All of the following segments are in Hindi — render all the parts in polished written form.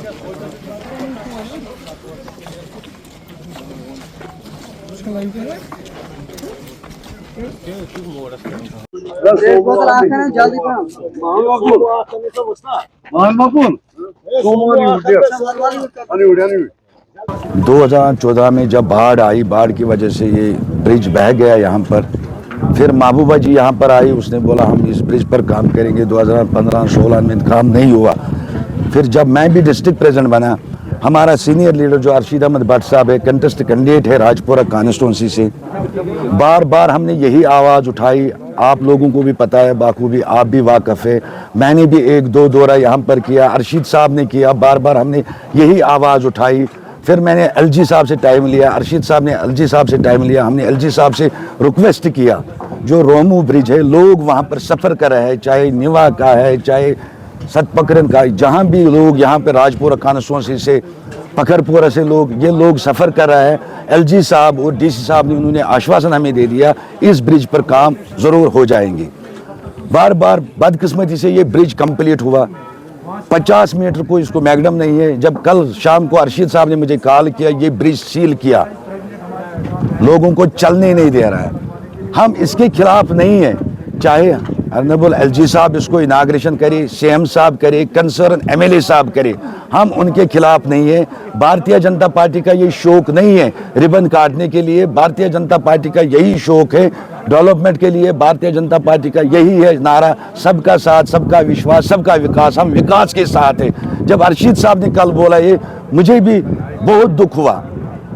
दो 2014 में जब बाढ़ आई, बाढ़ की वजह से ये ब्रिज बह गया यहाँ पर। फिर महबूबा जी यहाँ पर आई, उसने बोला हम इस ब्रिज पर काम करेंगे। 2015-16 में काम नहीं हुआ। फिर जब मैं भी डिस्ट्रिक्ट प्रेसिडेंट बना, हमारा सीनियर लीडर जो अरशीद अहमद भट्ट साहब है, कंटेस्ट कैंडिडेट है राजपुरा कॉन्स्टिट्यूंसी से, बार बार हमने यही आवाज़ उठाई। आप लोगों को भी पता है बाखूबी, आप भी वाकफ़ है, मैंने भी एक दो दौरा यहाँ पर किया, अरशीद साहब ने किया, बार बार हमने यही आवाज़ उठाई। फिर मैंने एलजी साहब से टाइम लिया, अरशीद साहब ने एलजी साहब से टाइम लिया, हमने एलजी साहब से रिक्वेस्ट किया जो रोमू ब्रिज है, लोग वहाँ पर सफ़र कर रहे हैं, चाहे निवा का है, चाहे सतपकरन का, जहाँ भी लोग यहाँ पे राजपुरा कॉन्स्टिट्यूंसी से, पखरपुरा से ये लोग सफ़र कर रहे हैं। एलजी साहब और डीसी साहब ने उन्होंने आश्वासन हमें दे दिया इस ब्रिज पर काम ज़रूर हो जाएंगे। बार बार बदकिस्मती से ये ब्रिज कंप्लीट हुआ। 50 मीटर को इसको मैगडम नहीं है। जब कल शाम को अरशीद साहब ने मुझे कॉल किया, ये ब्रिज सील किया, लोगों को चलने नहीं दे रहा है। हम इसके खिलाफ नहीं है, चाहे ऑनरेबल एलजी साहब इसको इनाग्रेशन करे, सीएम साहब करे, कंसर्न एमएलए साहब करे, हम उनके खिलाफ नहीं है। भारतीय जनता पार्टी का ये शौक नहीं है रिबन काटने के लिए। भारतीय जनता पार्टी का यही शौक है डेवलपमेंट के लिए। भारतीय जनता पार्टी का यही है नारा, सबका साथ, सबका विश्वास, सबका विकास। हम विकास के साथ हैं। जब अरशीद साहब ने कल बोला ये, मुझे भी बहुत दुख हुआ।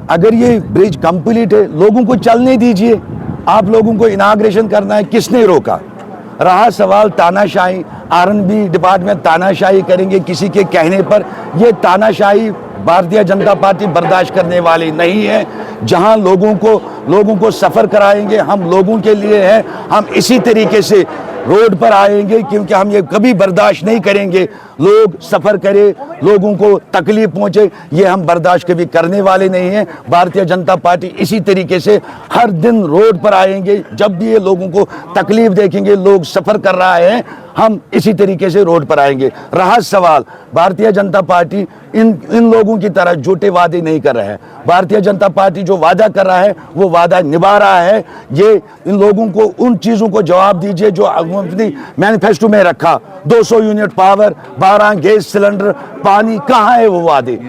अगर ये ब्रिज कंप्लीट है, लोगों को चलने दीजिए। आप लोगों को इनाग्रेशन करना है, किसने रोका? रहा सवाल तानाशाही, आरएनबी डिपार्टमेंट तानाशाही करेंगे किसी के कहने पर। ये तानाशाही भारतीय जनता पार्टी बर्दाश्त करने वाली नहीं है। जहां लोगों को सफ़र कराएंगे, हम लोगों के लिए हैं। हम इसी तरीके से रोड पर आएंगे, क्योंकि हम ये कभी बर्दाश्त नहीं करेंगे लोग सफ़र करें, लोगों को तकलीफ पहुंचे। ये हम बर्दाश्त कभी करने वाले नहीं हैं। भारतीय जनता पार्टी इसी तरीके से हर दिन रोड पर आएंगे। जब भी ये लोगों को तकलीफ देखेंगे, लोग सफ़र कर रहा है, हम इसी तरीके से रोड पर आएंगे। रहा सवाल, भारतीय जनता पार्टी इन लोगों की तरह झूठे वादे नहीं कर रहा है। भारतीय जनता पार्टी जो वादा कर रहा है वो वादा निभा रहा है। ये इन लोगों को उन चीज़ों को जवाब दीजिए जो अपनी मैनिफेस्टो में रखा। 200 यूनिट पावर, 12 गैस सिलेंडर, पानी, कहाँ है वो वादे?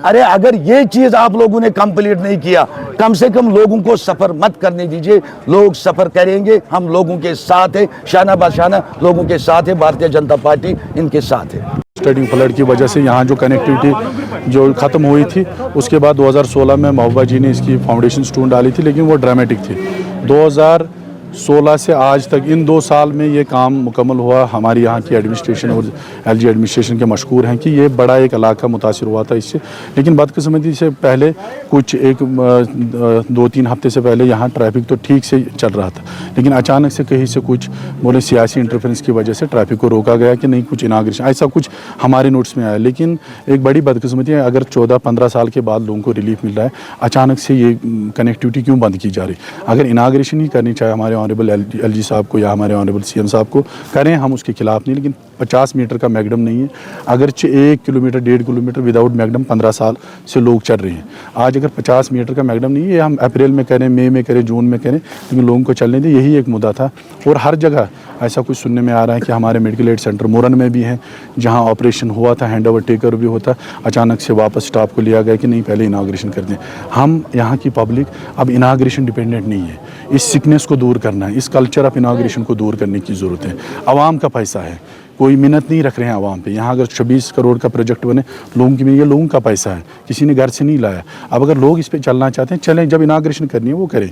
अरे अगर ये चीज़ आप लोगों ने कंप्लीट नहीं किया, कम से कम लोगों को सफ़र मत करने दीजिए। लोग सफ़र करेंगे, हम लोगों के साथ है, शाना बाशाना लोगों के साथ है। भारतीय जनता पार्टी इनके साथ है। स्टडिंग फ्लड की वजह से यहाँ जो कनेक्टिविटी जो ख़त्म हुई थी, उसके बाद 2016 में महबूबा जी ने इसकी फाउंडेशन स्टोन डाली थी, लेकिन वो ड्रामेटिक थी। 2016 से आज तक इन 2 साल में ये काम मुकम्मल हुआ। हमारी यहाँ की एडमिनिस्ट्रेशन और एलजी एडमिनिस्ट्रेशन के मशकूर हैं कि ये बड़ा एक इलाका मुतासिर हुआ था इससे। लेकिन बदकिस्मती से पहले कुछ 2-3 हफ्ते से पहले यहाँ ट्रैफिक तो ठीक से चल रहा था, लेकिन अचानक से कहीं से कुछ बोले सियासी इंटरफेरेंस की वजह से ट्रैफिक को रोका गया कि नहीं कुछ इनाग्रेशन, ऐसा कुछ हमारे नोट्स में आया। लेकिन एक बड़ी बदकिस्मती है, अगर 14-15 साल के बाद लोगों को रिलीफ मिल रहा है, अचानक से ये कनेक्टिविटी क्यों बंद की जा रही? अगर इनाग्रेशन ही करनी चाहिए हमारे ऑनरेबल एलजी साहब को या हमारे ऑनरेबल सीएम साहब को करें, हम उसके खिलाफ नहीं। लेकिन 50 मीटर का मैगडम नहीं है। अगर 1 किलोमीटर 1.5 किलोमीटर विदाउट मैगडम 15 साल से लोग चल रहे हैं। आज अगर 50 मीटर का मैगडम नहीं है, हम अप्रैल में करें, मई में करें, जून में करें, लेकिन लोगों को चलने दें, यही एक मुद्दा था। और हर जगह ऐसा कुछ सुनने में आ रहा है कि हमारे मेडिकल एड सेंटर मोरन में भी है, जहाँ ऑपरेशन हुआ था, हैंड ओवर टेकर भी होता, अचानक से वापस स्टाफ को लिया गया कि नहीं पहले इनाग्रेशन कर दें। हम यहाँ की पब्लिक अब इनाग्रेशन डिपेंडेंट नहीं है। इस सिकनेस को दूर करना है, इस कल्चर ऑफ इनाग्रेशन को दूर करने की ज़रूरत है। आवाम का पैसा है, कोई मिन्नत नहीं रख रहे हैं आवाम पे। यहाँ अगर 26 करोड़ का प्रोजेक्ट बने, लोगों की ये लोगों का पैसा है, किसी ने घर से नहीं लाया। अब अगर लोग इस पे चलना चाहते हैं, चलें, जब इनाग्रेशन करनी है वो करें।